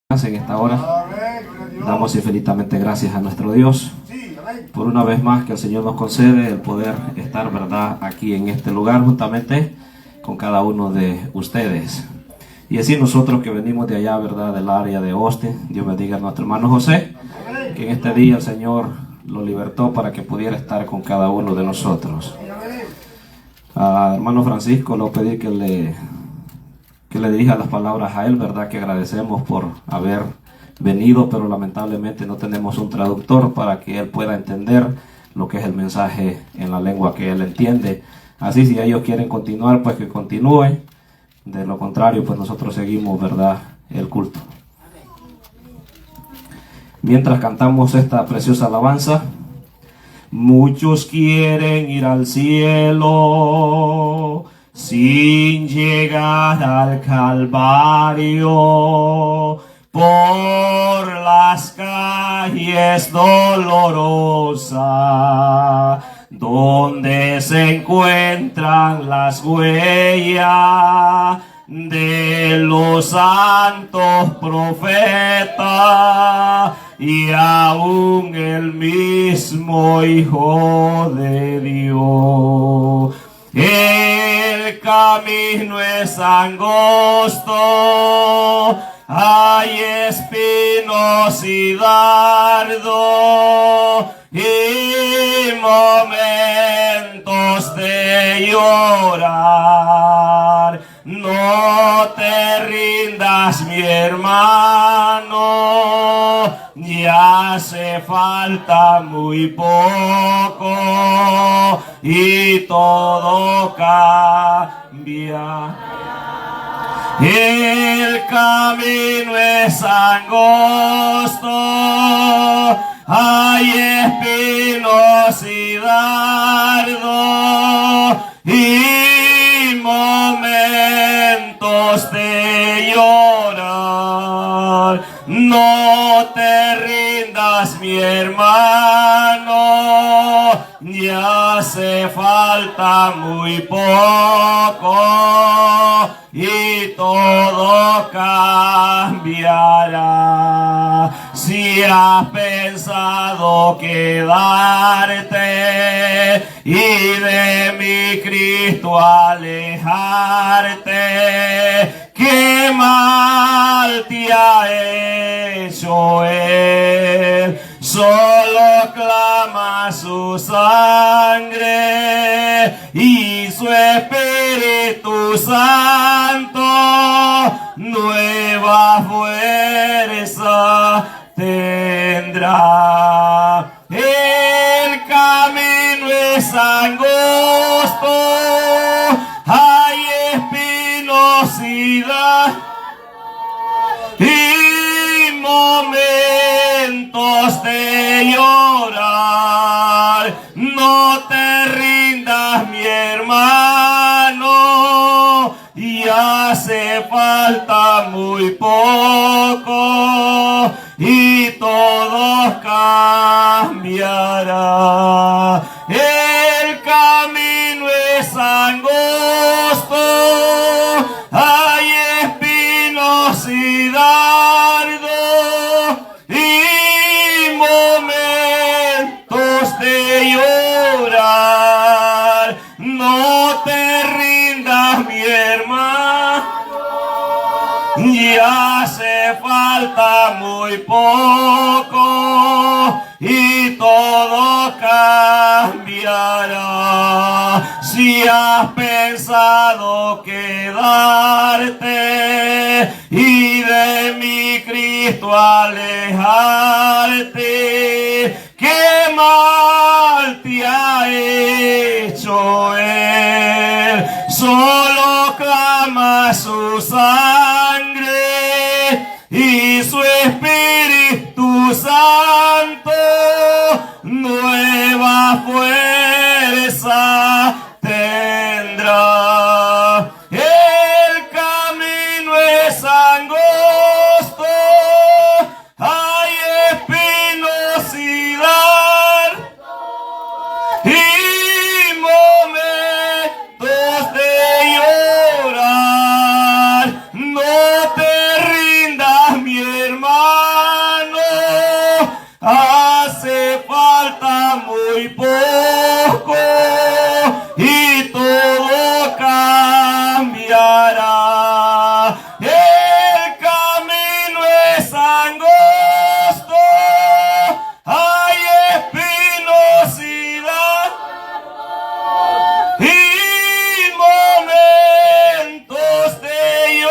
En esta hora damos infinitamente gracias a nuestro Dios por una vez más que el Señor nos concede el poder estar, verdad, aquí en este lugar juntamente con cada uno de ustedes. Y así nosotros que venimos de allá, verdad, del área de Austin, Dios bendiga a nuestro hermano José, que en este día el Señor lo libertó para que pudiera estar con cada uno de nosotros. Hermano Francisco, le voy a pedir que le dirija las palabras a él, verdad que agradecemos por haber venido, pero lamentablemente no tenemos un traductor para que él pueda entender lo que es el mensaje en la lengua que él entiende. Así, si ellos quieren continuar, pues que continúen. De lo contrario, pues nosotros seguimos, verdad, el culto. Mientras cantamos esta preciosa alabanza, muchos quieren ir al cielo sin llegar al Calvario, por las calles dolorosas, donde se encuentran las huellas de los santos profetas y aún el mismo Hijo de Dios. El camino es angosto, hay espinos y dardos y momentos de llorar. No te rindas, mi hermano, ya hace falta muy poco y todo cambia. El camino es angosto, hay espinos y dardos y momentos de llorar. No te rindas, mi hermano, ya hace falta muy poco y todo cambiará. Si has pensado quedarte y de mi Cristo alejarte, qué mal te ha hecho Él. Solo clama su sangre y su Espíritu Santo nueva fuerza tendrá. El camino es angosto, hay espinos y momentos de llorar. No te rindas, mi hermano, y hace falta muy poco y todo cambiará. El camino es angosto, hay espinos y dardos y momentos de llorar. No te rindas, mi hermano, ya hace falta muy poco y todo cambiará. Si has pensado quedarte y de mi Cristo alejarte, qué mal te ha hecho Él. Solo clama su sangre y su Espíritu Santo nueva fuerza tendrá. El camino es angosto, hay espinos y dardos y momentos de llorar. No te rindas, mi hermano. Hace falta muy poco y todo cambiará. El camino es angosto, hay espinosidad y momentos de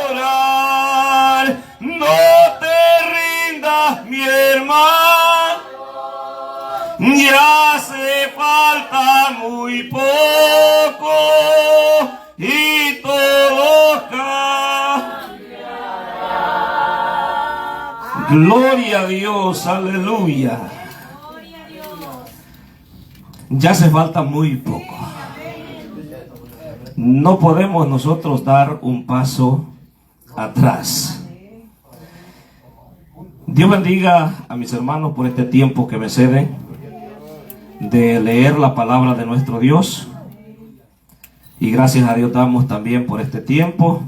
llorar. No te rindas, mi hermano, ya hace falta muy poco y todo cambiará. Gloria a Dios, aleluya. Ya hace falta muy poco. No podemos nosotros dar un paso atrás. Dios bendiga a mis hermanos por este tiempo que me ceden de leer la palabra de nuestro Dios. Y gracias a Dios damos también por este tiempo.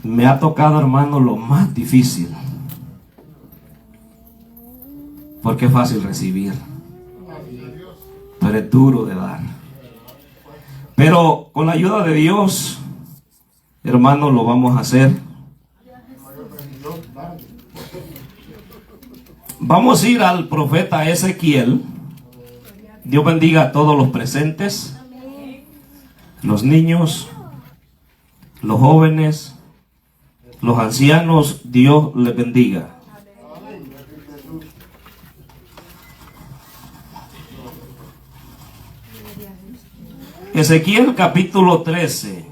Me ha tocado, hermano, lo más difícil. Porque es fácil recibir, pero es duro de dar. Pero con la ayuda de Dios, hermano, lo vamos a hacer. Vamos a ir al profeta Ezequiel. Dios bendiga a todos los presentes, los niños, los jóvenes, los ancianos. Dios les bendiga. Ezequiel capítulo 13.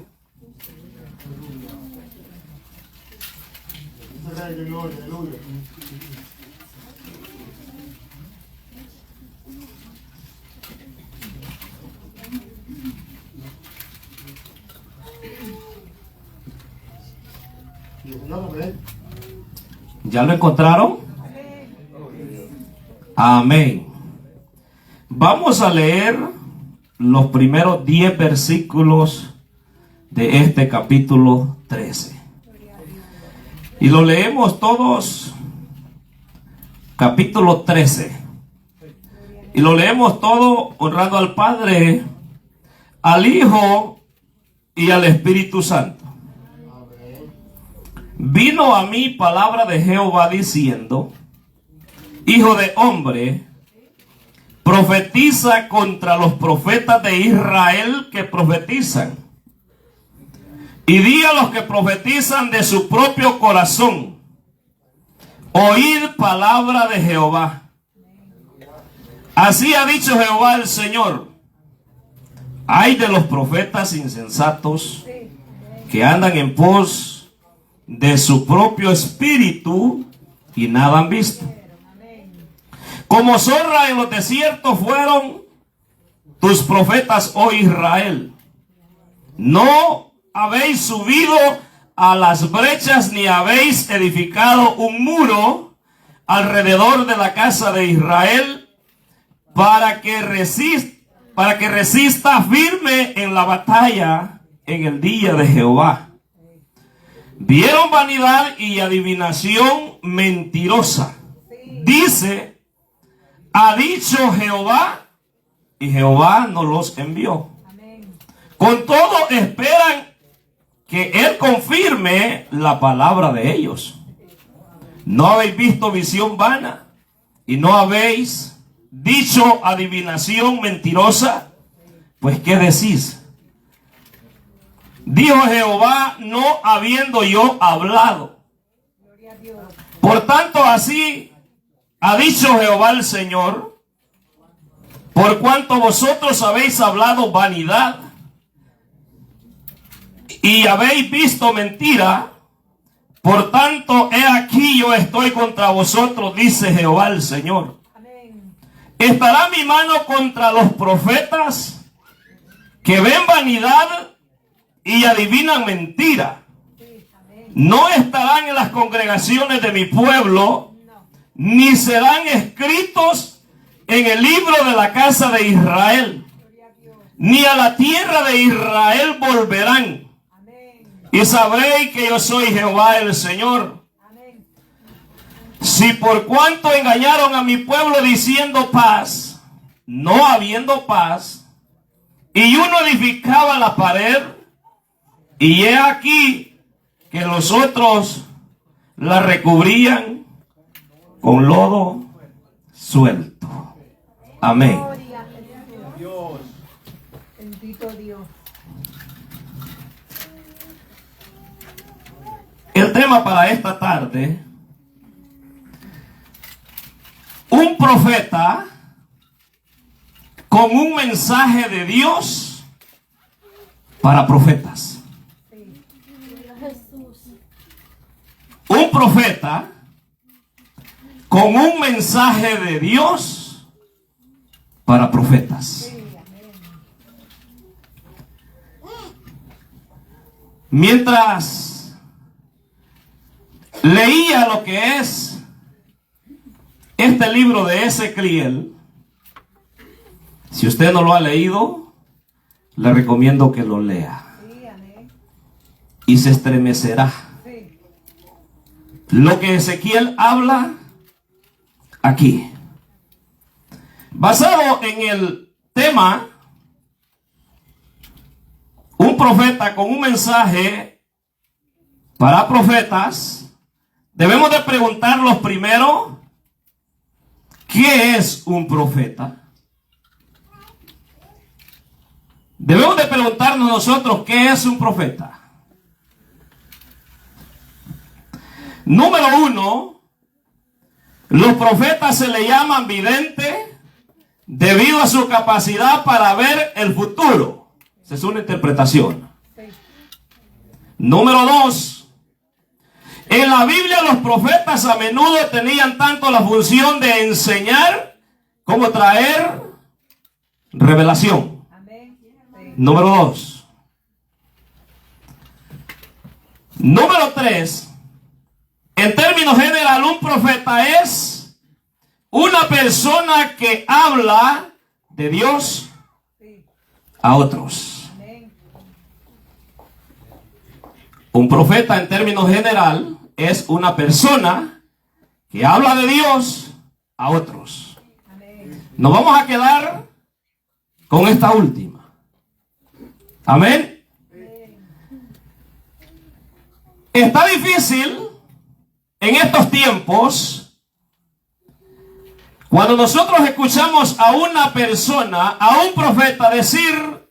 ¿Ya lo encontraron? Amén. Vamos a leer los primeros 10 versículos de este capítulo 13. Y lo leemos todos, capítulo 13. Y lo leemos todo honrando al Padre, al Hijo y al Espíritu Santo. Vino a mí palabra de Jehová diciendo: Hijo de hombre, profetiza contra los profetas de Israel que profetizan. Y di a los que profetizan de su propio corazón: oíd palabra de Jehová. Así ha dicho Jehová el Señor: ay de los profetas insensatos que andan en pos de su propio espíritu y nada han visto. Como zorra en los desiertos fueron tus profetas, oh Israel. No habéis subido a las brechas ni habéis edificado un muro alrededor de la casa de Israel para que resista firme en la batalla en el día de Jehová. Vieron vanidad y adivinación mentirosa. Dice: ha dicho Jehová, y Jehová no los envió. Con todo esperan que Él confirme la palabra de ellos. ¿No habéis visto visión vana? ¿Y no habéis dicho adivinación mentirosa? Pues ¿qué decís? Dijo Jehová, no habiendo yo hablado. Por tanto, así ha dicho Jehová el Señor: por cuanto vosotros habéis hablado vanidad y habéis visto mentira, por tanto, he aquí yo estoy contra vosotros, dice Jehová el Señor. Estará mi mano contra los profetas que ven vanidad y adivinan mentira. No estarán en las congregaciones de mi pueblo, ni serán escritos en el libro de la casa de Israel, ni a la tierra de Israel volverán. Y sabréis que yo soy Jehová el Señor. Si por cuanto engañaron a mi pueblo diciendo paz, no habiendo paz, y uno edificaba la pared, y he aquí que los otros la recubrían con lodo suelto. Amén. Dios. Bendito Dios. El tema para esta tarde: un profeta con un mensaje de Dios para profetas. Un profeta con un mensaje de Dios para profetas. Mientras leía lo que es este libro de Ezequiel, si usted no lo ha leído, le recomiendo que lo lea. Y se estremecerá. Lo que Ezequiel habla aquí, basado en el tema, un profeta con un mensaje para profetas, debemos de preguntarnos primero, ¿qué es un profeta? Debemos de preguntarnos nosotros, ¿qué es un profeta? Número uno, los profetas se le llaman vidente debido a su capacidad para ver el futuro. Esa es una interpretación. Número dos, en la Biblia los profetas a menudo tenían tanto la función de enseñar como traer revelación. Número dos. Número tres, en términos generales, un profeta es una persona que habla de Dios a otros. Un profeta en términos general es una persona que habla de Dios a otros. Nos vamos a quedar con esta última. Amén. Está difícil en estos tiempos, cuando nosotros escuchamos a una persona, a un profeta decir,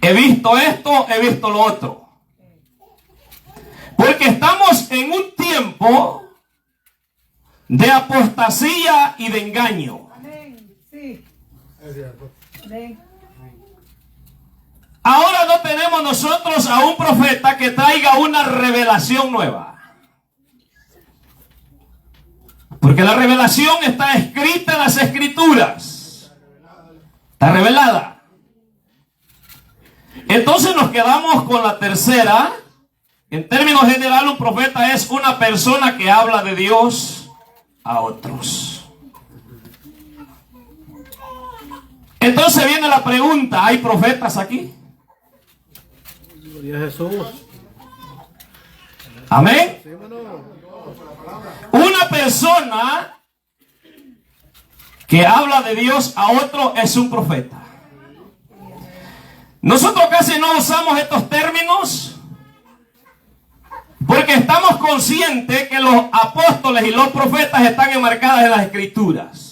he visto esto, he visto lo otro. Porque estamos en un tiempo de apostasía y de engaño. Amén. Sí. Amén. Ahora no tenemos nosotros a un profeta que traiga una revelación nueva. Porque la revelación está escrita en las Escrituras. Está revelada. Entonces nos quedamos con la tercera. En términos generales, un profeta es una persona que habla de Dios a otros. Entonces viene la pregunta, ¿hay profetas aquí? Gloria a Jesús. Amén. Una persona que habla de Dios a otro es un profeta. Nosotros casi no usamos estos términos porque estamos conscientes que los apóstoles y los profetas están enmarcados en las Escrituras.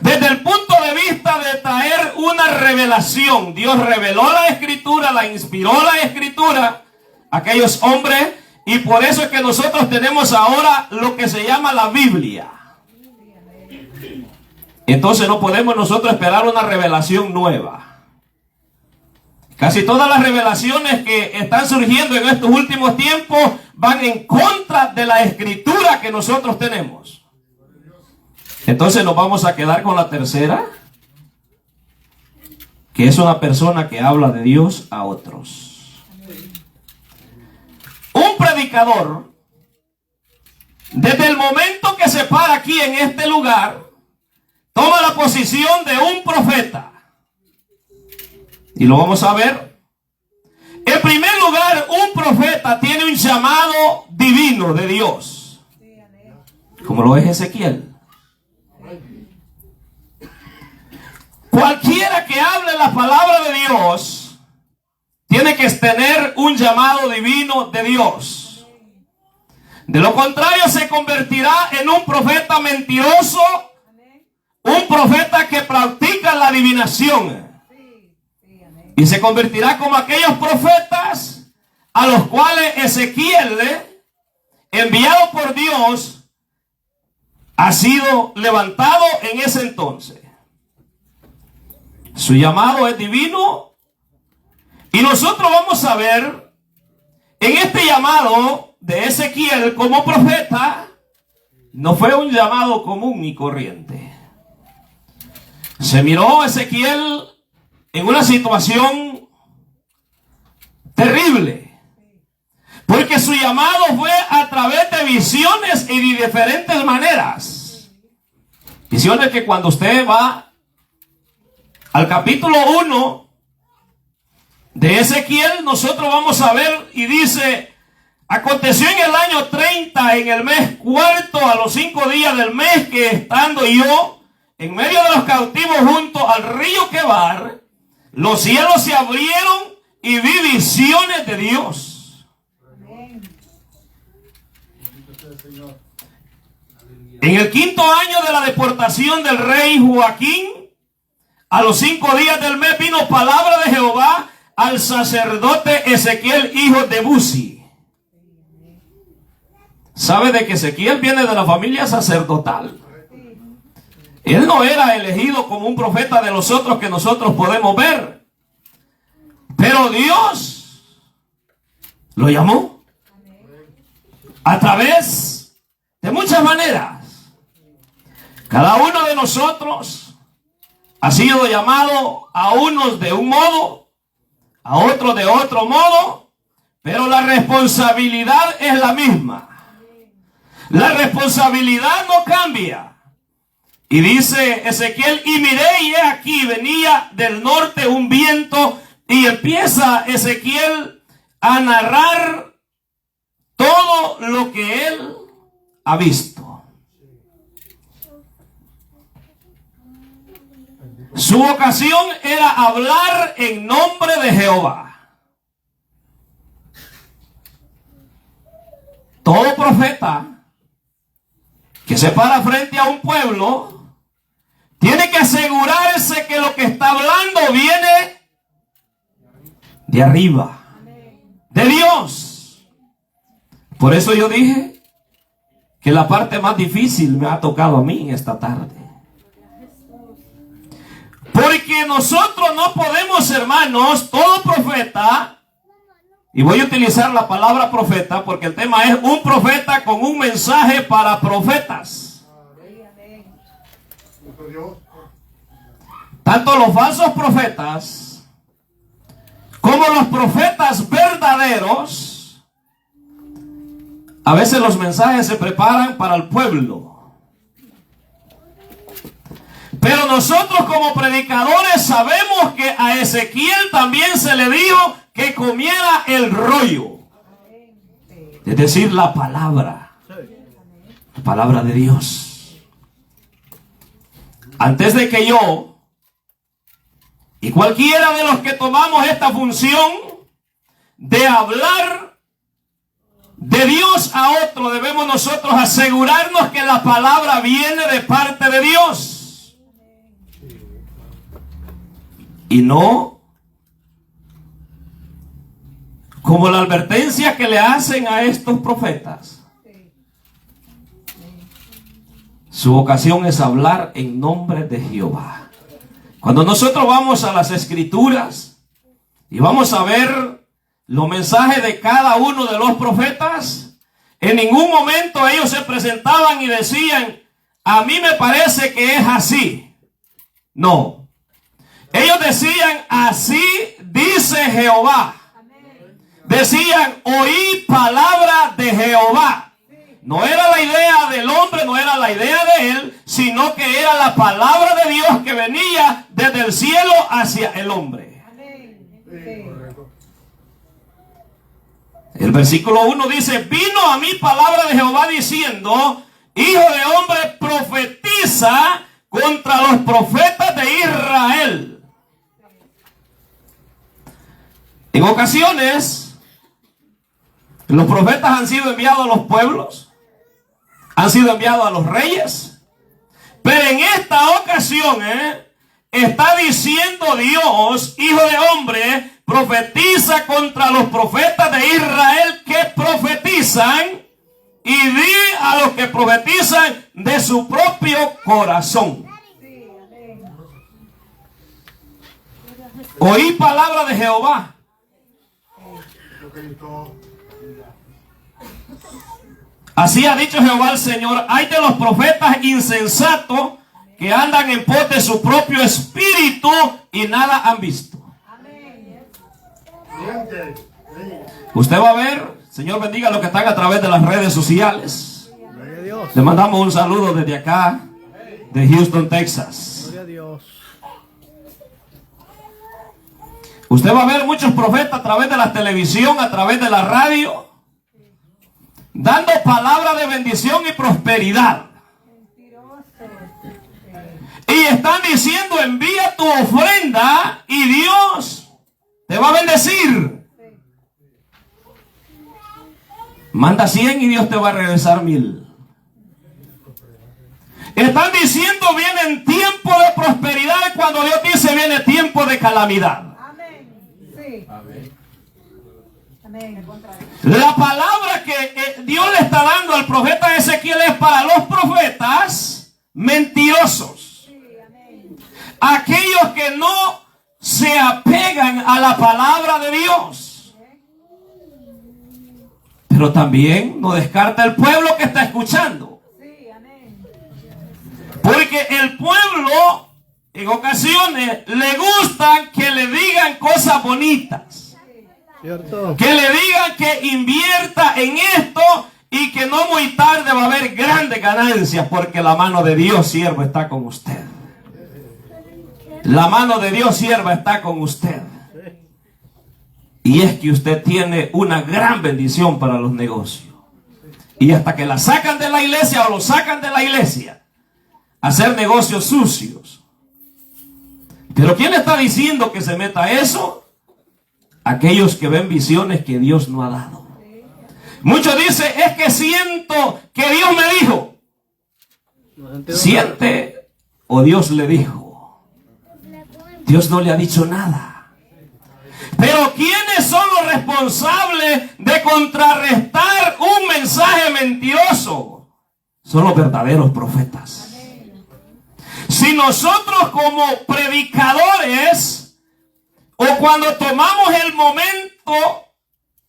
Desde el punto de vista de traer una revelación, Dios reveló la Escritura, la inspiró la Escritura a aquellos hombres, y por eso es que nosotros tenemos ahora lo que se llama la Biblia. Entonces no podemos nosotros esperar una revelación nueva. Casi todas las revelaciones que están surgiendo en estos últimos tiempos van en contra de la Escritura que nosotros tenemos. Entonces nos vamos a quedar con la tercera, que es una persona que habla de Dios a otros. Un predicador, desde el momento que se para aquí en este lugar, toma la posición de un profeta. Y lo vamos a ver. En primer lugar, un profeta tiene un llamado ungido de Dios, como lo es Ezequiel. Cualquiera que hable la palabra de Dios tiene que tener un llamado divino de Dios. De lo contrario, se convertirá en un profeta mentiroso, un profeta que practica la adivinación, y se convertirá como aquellos profetas a los cuales Ezequiel, enviado por Dios, ha sido levantado en ese entonces. Su llamado es divino, y nosotros vamos a ver en este llamado de Ezequiel como profeta, no fue un llamado común y corriente. Se miró Ezequiel en una situación terrible, porque su llamado fue a través de visiones y de diferentes maneras. Visiones que cuando usted va al capítulo 1 de Ezequiel, nosotros vamos a ver, y dice: aconteció en el año 30, en el mes cuarto, a los 5 días del mes, que estando yo en medio de los cautivos junto al río Quebar, los cielos se abrieron y vi visiones de Dios. En el 5.º año de la deportación del rey Joaquín, a los 5 días del mes, vino palabra de Jehová al sacerdote Ezequiel, hijo de Buzi. ¿Sabe de que Ezequiel viene de la familia sacerdotal? Él no era elegido como un profeta de los otros que nosotros podemos ver, pero Dios lo llamó a través de muchas maneras. Cada uno de nosotros ha sido llamado, a unos de un modo, a otros de otro modo, pero la responsabilidad es la misma. La responsabilidad no cambia. Y dice Ezequiel: y miré, y he aquí venía del norte un viento, y empieza Ezequiel a narrar todo lo que él ha visto. Su vocación era hablar en nombre de Jehová. Todo profeta que se para frente a un pueblo tiene que asegurarse que lo que está hablando viene de arriba, de Dios. Por eso yo dije que la parte más difícil me ha tocado a mí esta tarde. Porque nosotros no podemos, hermanos, todo profeta, y voy a utilizar la palabra profeta porque el tema es un profeta con un mensaje para profetas. Tanto los falsos profetas como los profetas verdaderos, a veces los mensajes se preparan para el pueblo. Pero nosotros como predicadores sabemos que a Ezequiel también se le dijo que comiera el rollo. Es decir, la palabra de Dios. Antes de que yo y cualquiera de los que tomamos esta función de hablar de Dios a otro, debemos nosotros asegurarnos que la palabra viene de parte de Dios. Y no como la advertencia que le hacen a estos profetas. Su vocación es hablar en nombre de Jehová. Cuando nosotros vamos a las Escrituras y vamos a ver los mensajes de cada uno de los profetas, en ningún momento ellos se presentaban y decían: a mí me parece que es así. No. Ellos decían: así dice Jehová. Decían: oí palabra de Jehová. No era la idea del hombre, no era la idea de él, sino que era la palabra de Dios que venía desde el cielo hacia el hombre. El versículo 1 dice: vino a mí palabra de Jehová diciendo: hijo de hombre, profetiza contra los profetas de Israel. En ocasiones, los profetas han sido enviados a los pueblos, han sido enviados a los reyes, pero en esta ocasión, está diciendo Dios: hijo de hombre, profetiza contra los profetas de Israel que profetizan, y di a los que profetizan de su propio corazón. Oí palabra de Jehová. Así ha dicho Jehová el Señor: hay de los profetas insensatos que andan en pos de su propio espíritu y nada han visto. Usted va a ver, Señor bendiga a los que están a través de las redes sociales. Le mandamos un saludo desde acá, de Houston, Texas. Usted va a ver muchos profetas a través de la televisión, a través de la radio, dando palabra de bendición y prosperidad. Y están diciendo: envía tu ofrenda y Dios te va a bendecir. Manda 100 y Dios te va a regresar 1000. Están diciendo: viene tiempo de prosperidad, cuando Dios dice viene tiempo de calamidad. La palabra que Dios le está dando al profeta Ezequiel es para los profetas mentirosos. Aquellos que no se apegan a la palabra de Dios. Pero también no descarta el pueblo que está escuchando. Porque el pueblo en ocasiones le gusta que le digan cosas bonitas. ¿Cierto? Que le digan que invierta en esto y que no muy tarde va a haber grandes ganancias, porque la mano de Dios, siervo, está con usted. La mano de Dios, sierva, está con usted. Y es que usted tiene una gran bendición para los negocios. Y hasta que la sacan de la iglesia o lo sacan de la iglesia, hacer negocios sucios. Pero ¿quién está diciendo que se meta a eso? Aquellos que ven visiones que Dios no ha dado. Muchos dicen: es que siento que Dios me dijo. Siente o Dios le dijo. Dios no le ha dicho nada. Pero ¿quiénes son los responsables de contrarrestar un mensaje mentiroso? Son los verdaderos profetas. Si nosotros como predicadores, o cuando tomamos el momento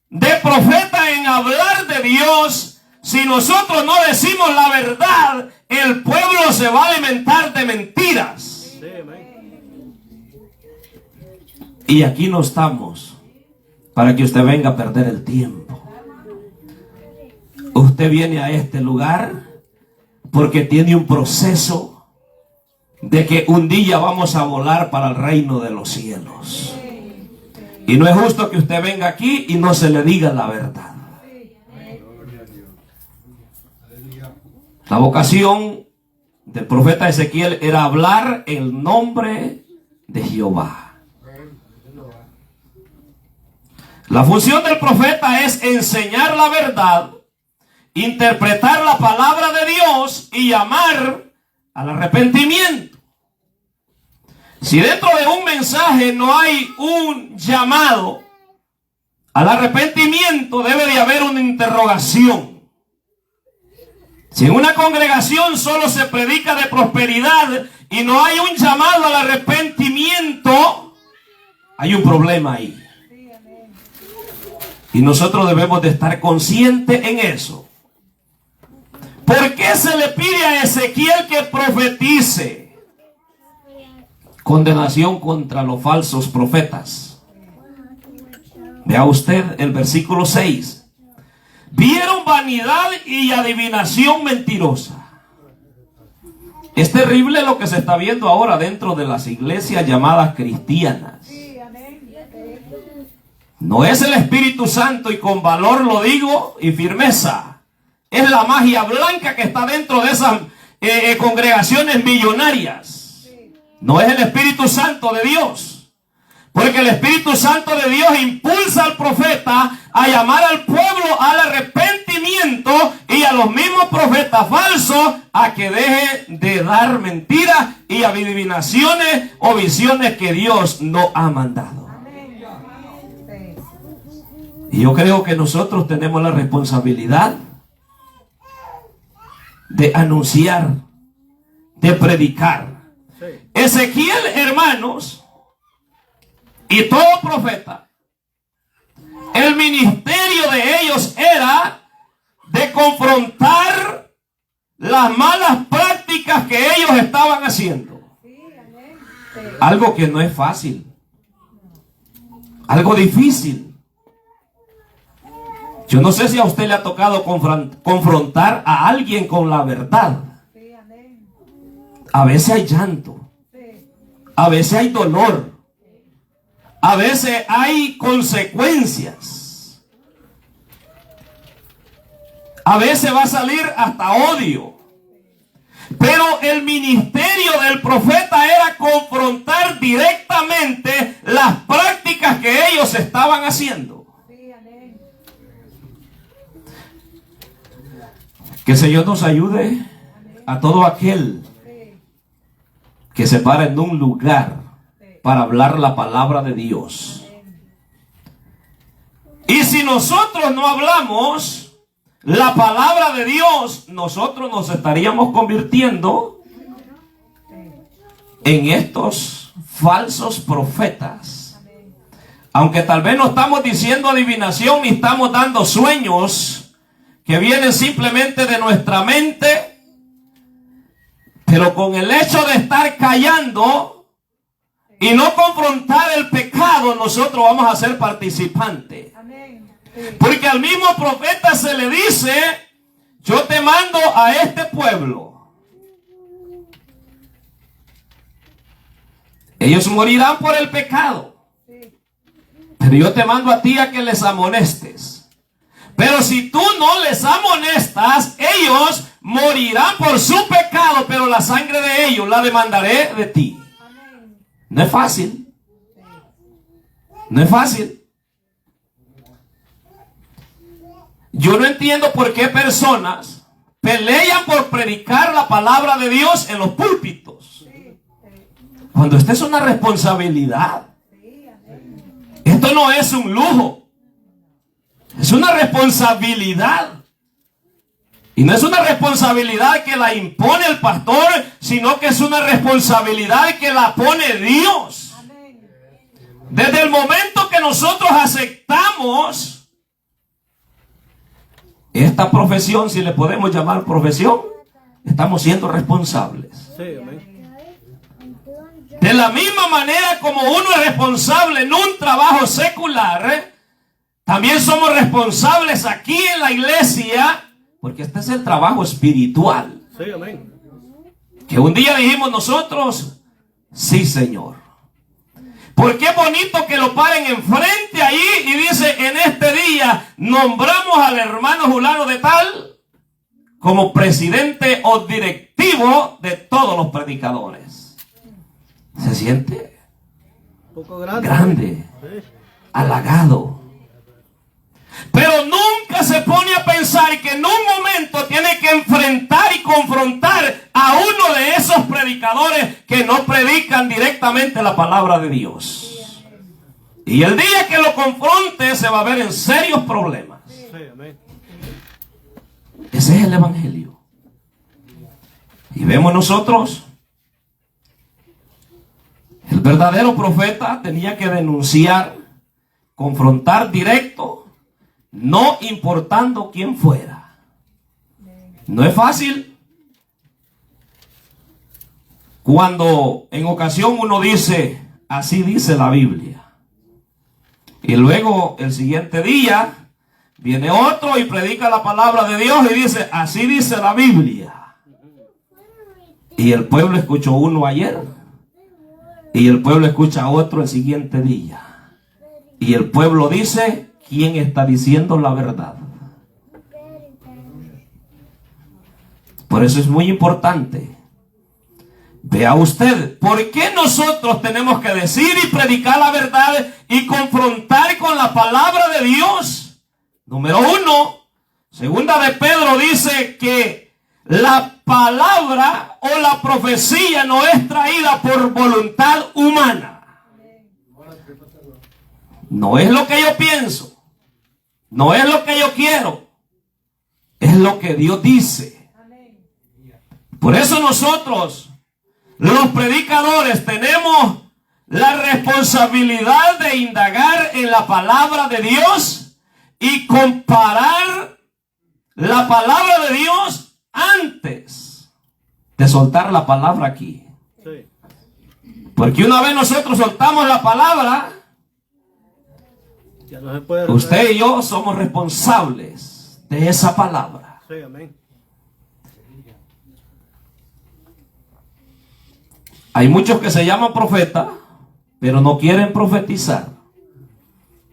de profeta en hablar de Dios, si nosotros no decimos la verdad, el pueblo se va a alimentar de mentiras. Y aquí no estamos para que usted venga a perder el tiempo. Usted viene a este lugar porque tiene un proceso de que un día vamos a volar para el reino de los cielos. Y no es justo que usted venga aquí y no se le diga la verdad. La vocación del profeta Ezequiel era hablar el nombre de Jehová. La función del profeta es enseñar la verdad, interpretar la palabra de Dios y llamar al arrepentimiento. Si dentro de un mensaje no hay un llamado al arrepentimiento, debe de haber una interrogación. Si en una congregación solo se predica de prosperidad y no hay un llamado al arrepentimiento, hay un problema ahí. Y nosotros debemos de estar conscientes en eso. ¿Por qué se le pide a Ezequiel que profetice? Condenación contra los falsos profetas. Vea usted el versículo 6. Vieron vanidad y adivinación mentirosa. Es terrible lo que se está viendo ahora dentro de las iglesias llamadas cristianas. No es el Espíritu Santo, y con valor lo digo y firmeza. Es la magia blanca que está dentro de esas congregaciones millonarias. No es el Espíritu Santo de Dios. Porque el Espíritu Santo de Dios impulsa al profeta a llamar al pueblo al arrepentimiento, y a los mismos profetas falsos a que deje de dar mentiras y adivinaciones o visiones que Dios no ha mandado. Y yo creo que nosotros tenemos la responsabilidad de anunciar, de predicar. Ezequiel, hermanos, y todo profeta, el ministerio de ellos era de confrontar las malas prácticas que ellos estaban haciendo. Algo que no es fácil, algo difícil. Yo no sé si a usted le ha tocado confrontar a alguien con la verdad. A veces hay llanto, a veces hay dolor, a veces hay consecuencias, a veces va a salir hasta odio. Pero el ministerio del profeta era confrontar directamente las prácticas que ellos estaban haciendo. Que el Señor nos ayude a todo aquel que se para en un lugar para hablar la palabra de Dios. Y si nosotros no hablamos la palabra de Dios, nosotros nos estaríamos convirtiendo en estos falsos profetas. Aunque tal vez no estamos diciendo adivinación ni estamos dando sueños que vienen simplemente de nuestra mente, pero con el hecho de estar callando y no confrontar el pecado, nosotros vamos a ser participantes. Porque al mismo profeta se le dice: yo te mando a este pueblo. Ellos morirán por el pecado, pero yo te mando a ti a que les amonestes. Pero si tú no les amonestas, ellos morirán por su pecado, pero la sangre de ellos la demandaré de ti. No es fácil. No es fácil. Yo no entiendo por qué personas pelean por predicar la palabra de Dios en los púlpitos, cuando esta es una responsabilidad. Esto no es un lujo. Es una responsabilidad. Y no es una responsabilidad que la impone el pastor, sino que es una responsabilidad que la pone Dios. Desde el momento que nosotros aceptamos esta profesión, si le podemos llamar profesión, estamos siendo responsables. De la misma manera como uno es responsable en un trabajo secular, también somos responsables aquí en la iglesia, porque este es el trabajo espiritual. Sí, amén. Que un día dijimos nosotros: sí, Señor. Porque es bonito que lo paren enfrente ahí y dice: en este día nombramos al hermano fulano de tal como presidente o directivo de todos los predicadores. ¿Se siente? Un poco grande. Grande, halagado. Pero nunca se pone a pensar que en un momento tiene que enfrentar y confrontar a uno de esos predicadores que no predican directamente la palabra de Dios. Y el día que lo confronte se va a ver en serios problemas. Ese es el evangelio. Y vemos nosotros, el verdadero profeta tenía que denunciar, confrontar directo, no importando quién fuera. No es fácil. Cuando en ocasión uno dice: así dice la Biblia, y luego el siguiente día viene otro y predica la palabra de Dios y dice: así dice la Biblia. Y el pueblo escuchó uno ayer y el pueblo escucha a otro el siguiente día. Y el pueblo dice: ¿quién está diciendo la verdad? Por eso es muy importante. Vea usted, ¿por qué nosotros tenemos que decir y predicar la verdad y confrontar con la palabra de Dios? Número 1, segunda de Pedro dice que la palabra o la profecía no es traída por voluntad humana. No es lo que yo pienso, no es lo que yo quiero, es lo que Dios dice. Por eso nosotros, los predicadores, tenemos la responsabilidad de indagar en la palabra de Dios y comparar la palabra de Dios antes de soltar la palabra aquí. Porque una vez nosotros soltamos la palabra, ya no se puede usted y yo somos responsables de esa palabra. Sí, amén. Hay muchos que se llaman profetas, pero no quieren profetizar,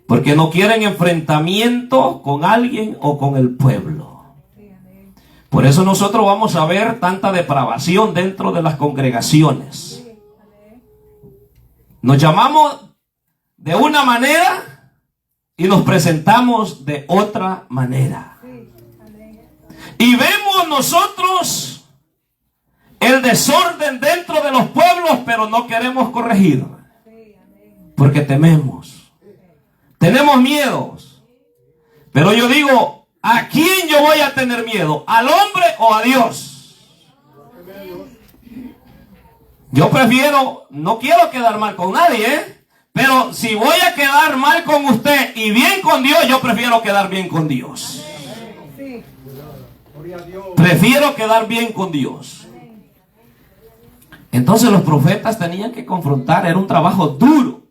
porque no quieren enfrentamiento con alguien o con el pueblo. Por eso nosotros vamos a ver tanta depravación dentro de las congregaciones. Nos llamamos de una manera y nos presentamos de otra manera. Y vemos nosotros el desorden dentro de los pueblos, pero no queremos corregir, porque tememos, tenemos miedos. Pero yo digo, ¿a quién yo voy a tener miedo? ¿Al hombre o a Dios? Yo prefiero, no quiero quedar mal con nadie, pero si voy a quedar mal con usted y bien con Dios, yo prefiero quedar bien con Dios. Prefiero quedar bien con Dios. Entonces los profetas tenían que confrontar, era un trabajo duro,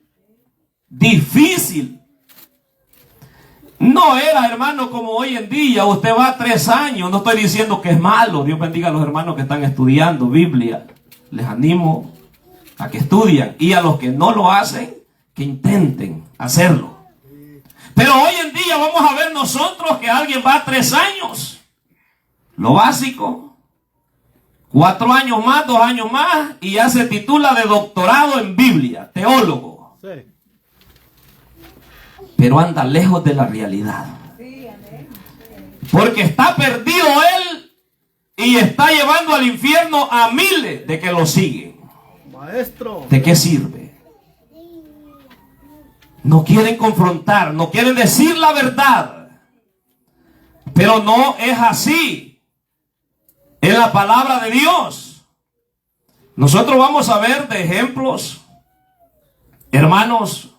difícil. No era, hermano, como hoy en día, usted va 3 años, no estoy diciendo que es malo, Dios bendiga a los hermanos que están estudiando Biblia, les animo a que estudien, y a los que no lo hacen, que intenten hacerlo. Pero hoy en día vamos a ver nosotros que alguien va 3 años, lo básico, 4 años más, 2 años más, y ya se titula de doctorado en Biblia, teólogo. Sí. Pero anda lejos de la realidad. Porque está perdido él y está llevando al infierno a miles de que lo siguen. Maestro. ¿De qué sirve? No quieren confrontar, no quieren decir la verdad. Pero no es así. En la palabra de Dios, nosotros vamos a ver de ejemplos, hermanos,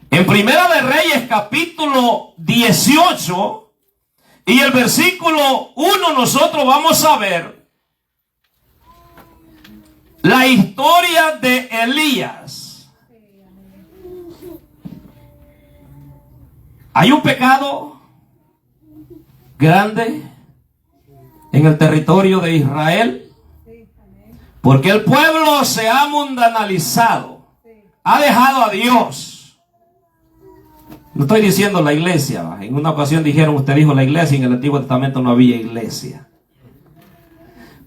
en Primera de Reyes capítulo 18 y el versículo 1 nosotros vamos a ver la historia de Elías. Hay un pecado grande en el territorio de Israel, porque el pueblo se ha mundanalizado, ha dejado a Dios. No estoy diciendo la iglesia. En una ocasión dijeron, usted dijo la iglesia, y en el Antiguo Testamento no había iglesia.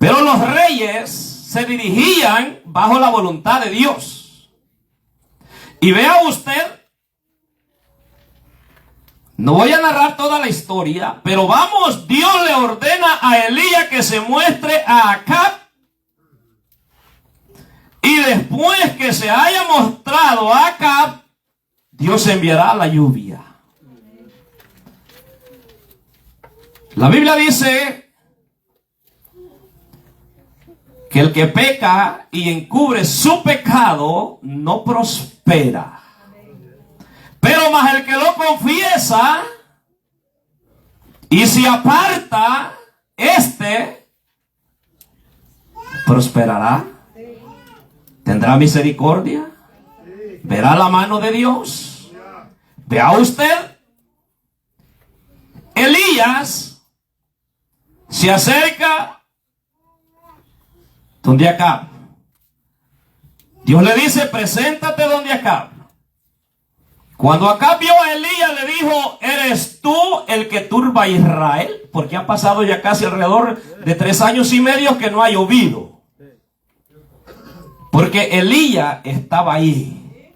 Pero los reyes se dirigían bajo la voluntad de Dios. Y vea usted, no voy a narrar toda la historia, pero vamos, Dios le ordena a Elías que se muestre a Acab. Y después que se haya mostrado a Acab, Dios enviará la lluvia. La Biblia dice que el que peca y encubre su pecado no prospera. Pero más el que lo confiesa y se aparta, prosperará. Tendrá misericordia. Verá la mano de Dios. Vea usted, Elías se acerca donde Acab. Dios le dice, preséntate donde Acab. Cuando Acab vio a Elías, le dijo: ¿eres tú el que turba a Israel? Porque ha pasado ya casi alrededor de 3 años y medio que no ha llovido. Porque Elías estaba ahí.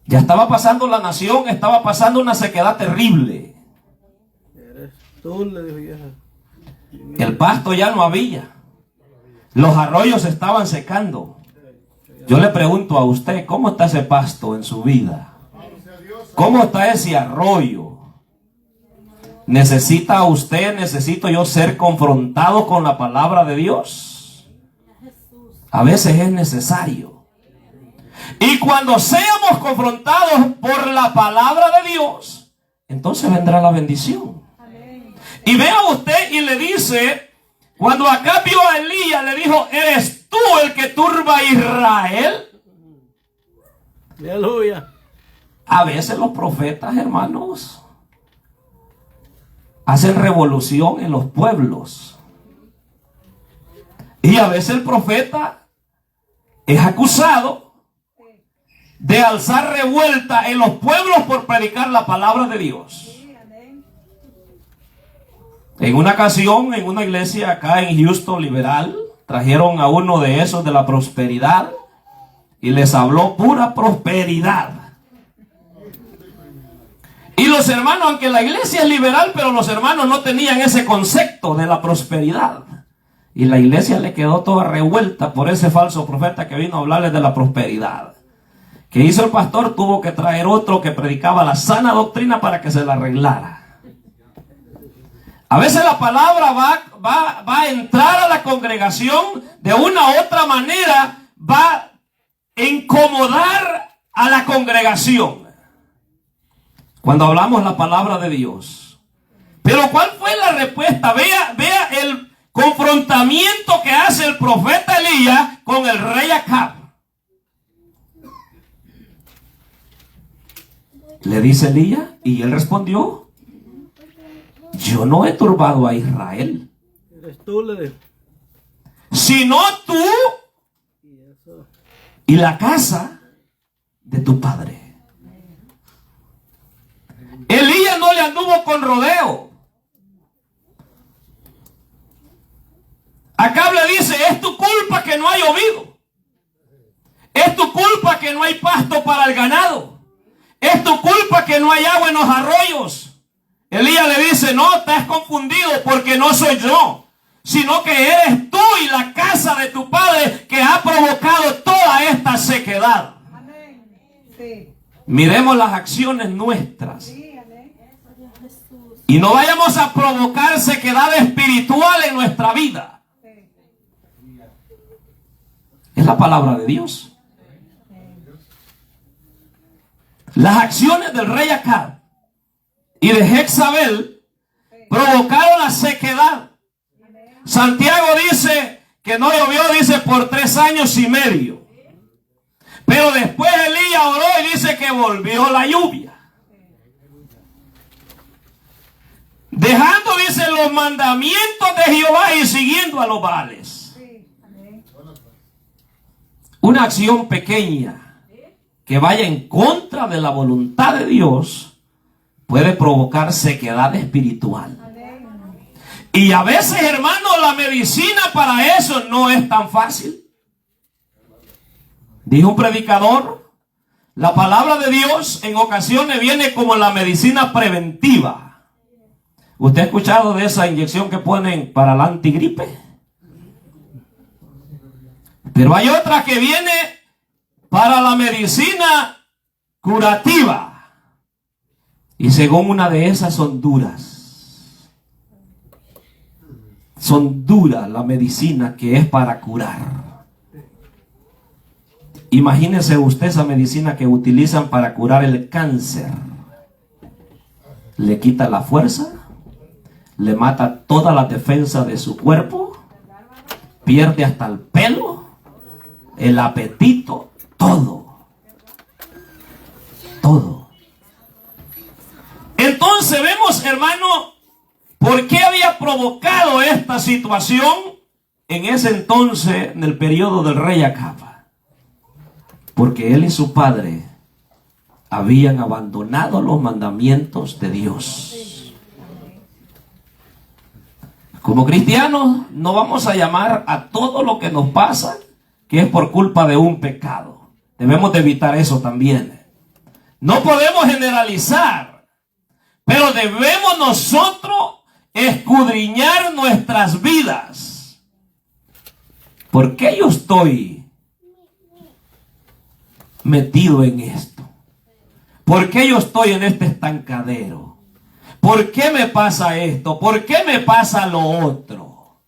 Ya estaba pasando la nación, estaba pasando una sequedad terrible. Eres tú, le dijo ella. El pasto ya no había. Los arroyos se estaban secando. Yo le pregunto a usted, ¿cómo está ese pasto en su vida? ¿Cómo está ese arroyo? ¿Necesita usted, necesito yo ser confrontado con la palabra de Dios? A veces es necesario. Y cuando seamos confrontados por la palabra de Dios, entonces vendrá la bendición. Y vea usted y le dice, cuando acá vio a Elías, le dijo: ¿eres tú el que turba a Israel? Aleluya. A veces los profetas, hermanos, hacen revolución en los pueblos. Y a veces el profeta es acusado de alzar revuelta en los pueblos por predicar la palabra de Dios. En una ocasión, en una iglesia acá en Houston, liberal, trajeron a uno de esos de la prosperidad y les habló pura prosperidad. Y los hermanos, aunque la iglesia es liberal, pero los hermanos no tenían ese concepto de la prosperidad. Y la iglesia le quedó toda revuelta por ese falso profeta que vino a hablarles de la prosperidad. ¿Qué hizo el pastor? Tuvo que traer otro que predicaba la sana doctrina para que se la arreglara. A veces la palabra va a entrar a la congregación de una u otra manera, va a incomodar a la congregación cuando hablamos la palabra de Dios. Pero ¿cuál fue la respuesta? Vea el confrontamiento que hace el profeta Elías con el rey Acab. Le dice Elías, y él respondió: yo no he turbado a Israel, Eres tú, le dijo. sino tú y la casa de tu padre. Elías no le anduvo con rodeo. Acab le dice: es tu culpa que no ha llovido. Es tu culpa que no hay pasto para el ganado. Es tu culpa que no hay agua en los arroyos. Elías le dice: no, estás confundido, porque no soy yo, sino que eres tú y la casa de tu padre que ha provocado toda esta sequedad. Amén. Sí. Miremos las acciones nuestras. Sí, amén. Y no vayamos a provocar sequedad espiritual en nuestra vida. Sí. Es la palabra de Dios. Las acciones del rey Acab y de Jezabel provocaron la sequedad. Santiago dice que no llovió, dice, por 3 años y medio. Pero después Elías oró y dice que volvió la lluvia. Dejando, dice, los mandamientos de Jehová y siguiendo a los Baales. Una acción pequeña que vaya en contra de la voluntad de Dios puede provocar sequedad espiritual. Y a veces, hermano, la medicina para eso no es tan fácil. Dijo un predicador: la palabra de Dios en ocasiones viene como la medicina preventiva. ¿Usted ha escuchado de esa inyección que ponen para la antigripe? Pero hay otra que viene para la medicina curativa. Y según una de esas son duras. Son duras la medicina que es para curar. Imagínese usted esa medicina que utilizan para curar el cáncer. Le quita la fuerza, le mata toda la defensa de su cuerpo, pierde hasta el pelo, el apetito, todo. Todo. Entonces vemos, hermano, por qué había provocado esta situación en ese entonces, en el periodo del rey Acab. porque él y su padre habían abandonado los mandamientos de Dios. Como cristianos no vamos a llamar a todo lo que nos pasa que es por culpa de un pecado. Debemos de evitar eso también. No podemos generalizar, pero debemos nosotros escudriñar nuestras vidas. ¿Por qué yo estoy metido en esto? ¿Por qué yo estoy en este estancadero? ¿Por qué me pasa esto? ¿Por qué me pasa lo otro?